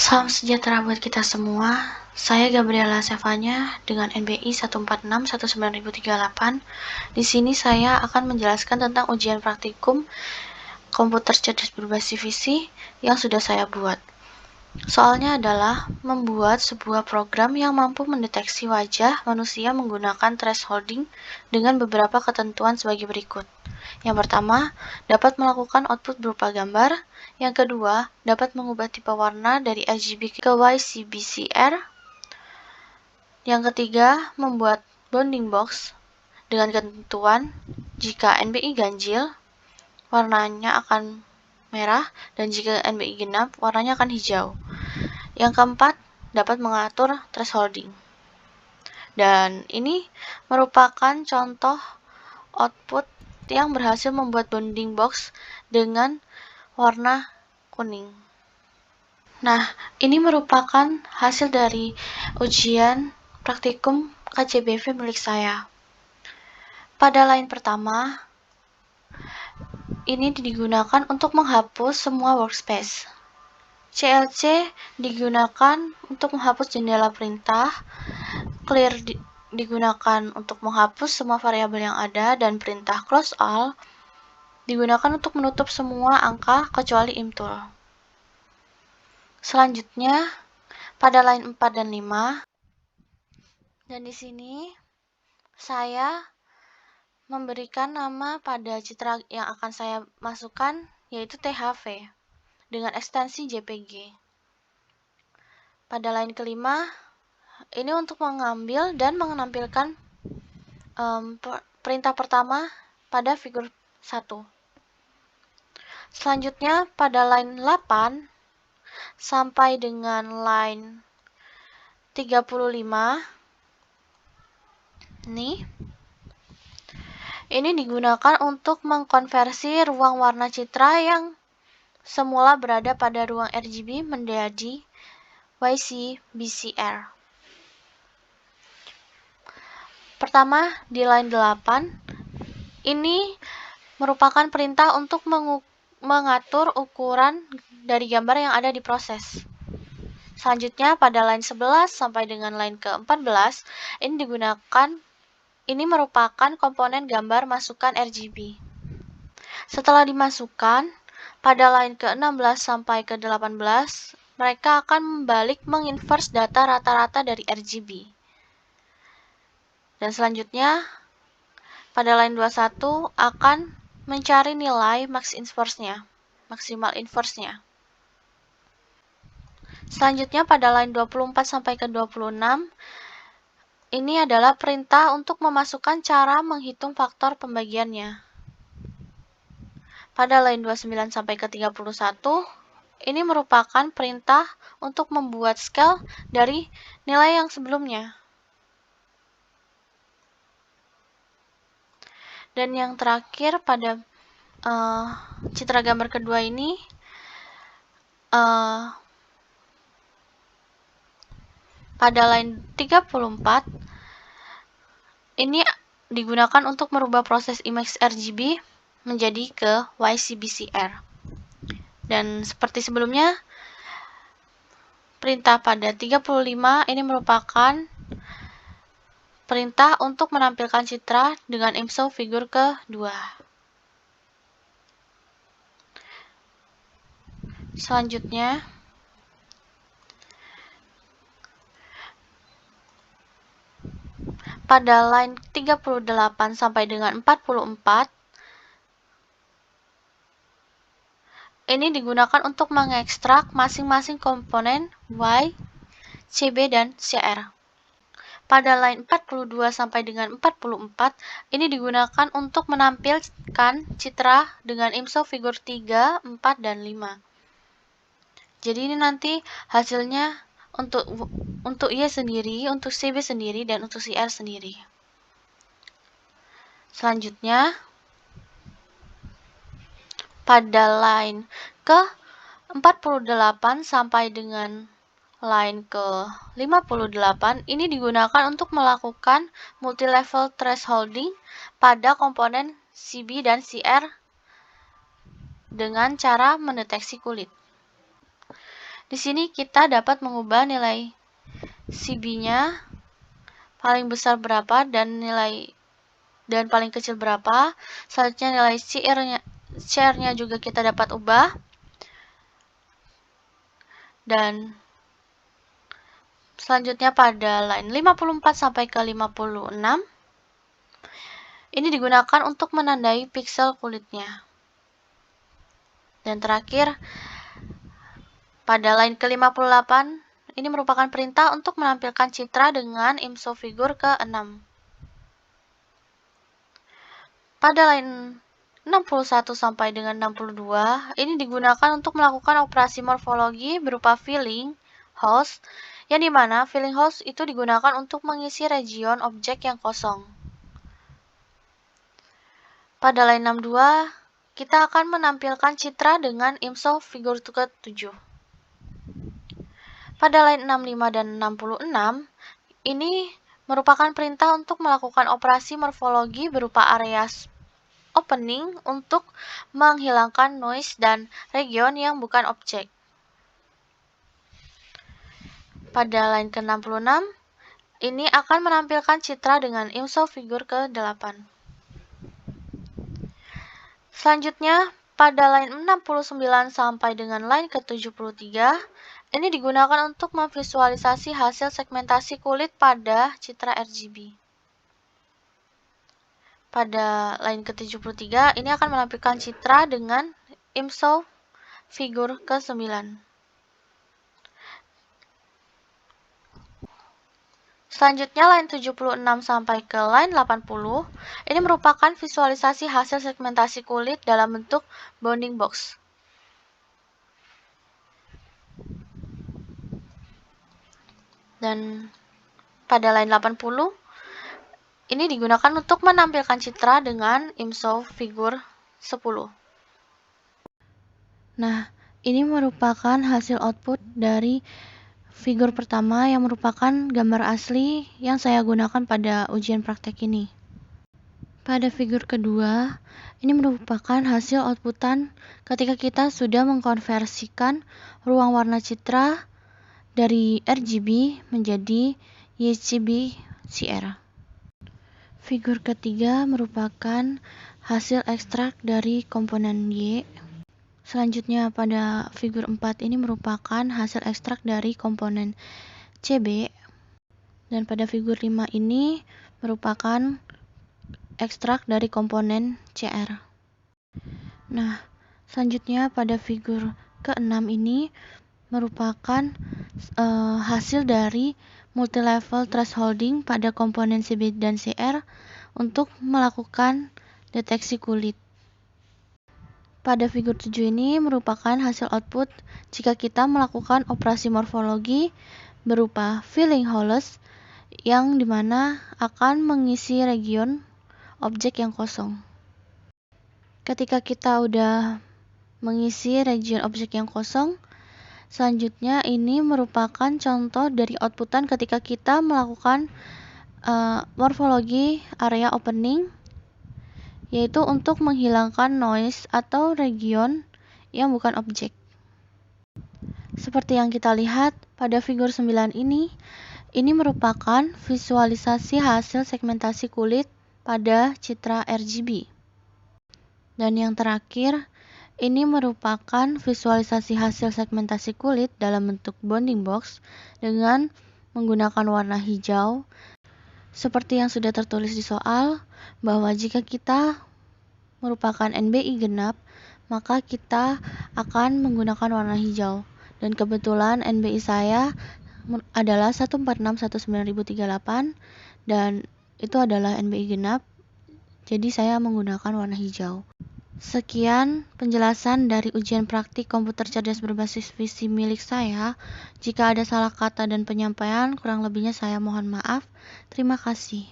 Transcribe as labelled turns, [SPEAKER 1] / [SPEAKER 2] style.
[SPEAKER 1] Salam sejahtera buat kita semua. Saya Gabriela Sevanya dengan NBI 1461938. Di sini saya akan menjelaskan tentang ujian praktikum komputer cerdas berbasis visi yang sudah saya buat. Soalnya adalah membuat sebuah program yang mampu mendeteksi wajah manusia menggunakan thresholding dengan beberapa ketentuan sebagai berikut. Yang pertama, dapat melakukan output berupa gambar. Yang kedua, dapat mengubah tipe warna dari RGB ke YCBCR. Yang ketiga, membuat bounding box dengan ketentuan jika NBI ganjil, warnanya akan merah, dan jika NBI genap, warnanya akan hijau. Yang keempat, dapat mengatur thresholding. Dan ini merupakan contoh output yang berhasil membuat bounding box dengan warna kuning. Nah, ini merupakan hasil dari ujian praktikum KCBV milik saya. Pada line pertama, ini digunakan untuk menghapus semua workspace. CLC digunakan untuk menghapus jendela perintah, clear digunakan untuk menghapus semua variabel yang ada, dan perintah close all digunakan untuk menutup semua angka kecuali imtool. Selanjutnya, pada line 4 dan 5, dan di sini saya memberikan nama pada citra yang akan saya masukkan, yaitu THV, dengan ekstensi JPG. Pada line kelima, ini untuk mengambil dan menampilkan perintah pertama pada figur 1. Selanjutnya pada line 8 sampai dengan line 35 ini digunakan untuk mengkonversi ruang warna citra yang semula berada pada ruang RGB menjadi YCBCR. Pertama, di line 8, ini merupakan perintah untuk mengatur ukuran dari gambar yang ada di proses. Selanjutnya, pada line 11 sampai dengan line ke-14, ini merupakan komponen gambar masukan RGB. Setelah dimasukkan, pada line ke-16 sampai ke-18, mereka akan membalik menginverse data rata-rata dari RGB. Dan selanjutnya, pada line 21 akan mencari nilai maksimal inverse-nya. Selanjutnya pada line 24 sampai ke 26, ini adalah perintah untuk memasukkan cara menghitung faktor pembagiannya. Pada line 29 sampai ke 31, ini merupakan perintah untuk membuat scale dari nilai yang sebelumnya. Dan yang terakhir pada citra gambar kedua ini, pada line 34, ini digunakan untuk merubah proses image RGB menjadi ke YCBCR. Dan seperti sebelumnya, perintah pada 35 ini merupakan perintah untuk menampilkan citra dengan IMSO figur ke-2. Selanjutnya, pada line 38 sampai dengan 44, ini digunakan untuk mengekstrak masing-masing komponen Y, CB, dan CR. Pada line 42 sampai dengan 44, ini digunakan untuk menampilkan citra dengan IMSO figur 3, 4, dan 5. Jadi ini nanti hasilnya untuk Y sendiri, untuk CB sendiri, dan untuk CR sendiri. Selanjutnya, pada line ke-48 sampai dengan line ke-58, ini digunakan untuk melakukan multi-level thresholding pada komponen CB dan CR dengan cara mendeteksi kulit. Di sini kita dapat mengubah nilai CB-nya paling besar berapa dan paling kecil berapa. Selanjutnya nilai CR-nya juga kita dapat ubah. Dan selanjutnya pada line 54 sampai ke 56, ini digunakan untuk menandai piksel kulitnya. Dan terakhir, pada line ke-58, ini merupakan perintah untuk menampilkan citra dengan IMSO figur ke-6. Pada line 61 sampai dengan 62, ini digunakan untuk melakukan operasi morfologi berupa filling holes, yang dimana filling holes itu digunakan untuk mengisi region objek yang kosong. Pada line 62, kita akan menampilkan citra dengan IMSO figur ke-7. Pada line 65 dan 66, ini merupakan perintah untuk melakukan operasi morfologi berupa area opening untuk menghilangkan noise dan region yang bukan objek. Pada line ke-66, ini akan menampilkan citra dengan IMSO figur ke-8. Selanjutnya, pada line 69 sampai dengan line ke-73, ini digunakan untuk memvisualisasi hasil segmentasi kulit pada citra RGB. Pada line ke-73, ini akan menampilkan citra dengan IMSO figur ke-9. Selanjutnya, line 76 sampai ke line 80, ini merupakan visualisasi hasil segmentasi kulit dalam bentuk bounding box. Dan pada line 80, ini digunakan untuk menampilkan citra dengan IMSO figur 10. Nah, ini merupakan hasil output dari figur pertama yang merupakan gambar asli yang saya gunakan pada ujian praktek ini. Pada figur kedua, ini merupakan hasil outputan ketika kita sudah mengkonversikan ruang warna citra dari RGB menjadi YGB CR. Figur ketiga merupakan hasil ekstrak dari komponen Y. Selanjutnya pada figur 4 ini merupakan hasil ekstrak dari komponen CB. Dan pada figur 5 ini merupakan ekstrak dari komponen CR. Nah, selanjutnya pada figur ke-6 ini merupakan hasil dari multilevel thresholding pada komponen CB dan CR untuk melakukan deteksi kulit. Pada figur 7 ini merupakan hasil output jika kita melakukan operasi morfologi berupa filling holes yang dimana akan mengisi region objek yang kosong. Ketika kita udah mengisi region objek yang kosong, selanjutnya ini merupakan contoh dari outputan ketika kita melakukan morfologi area opening, yaitu untuk menghilangkan noise atau region yang bukan objek. Seperti yang kita lihat pada figur 9 ini merupakan visualisasi hasil segmentasi kulit pada citra RGB. Dan yang terakhir, ini merupakan visualisasi hasil segmentasi kulit dalam bentuk bounding box dengan menggunakan warna hijau. Seperti yang sudah tertulis di soal, bahwa jika kita merupakan NBI genap, maka kita akan menggunakan warna hijau. Dan kebetulan NBI saya adalah 1461938 dan itu adalah NBI genap, jadi saya menggunakan warna hijau. Sekian penjelasan dari ujian praktik komputer cerdas berbasis visi milik saya. Jika ada salah kata dan penyampaian, kurang lebihnya saya mohon maaf. Terima kasih.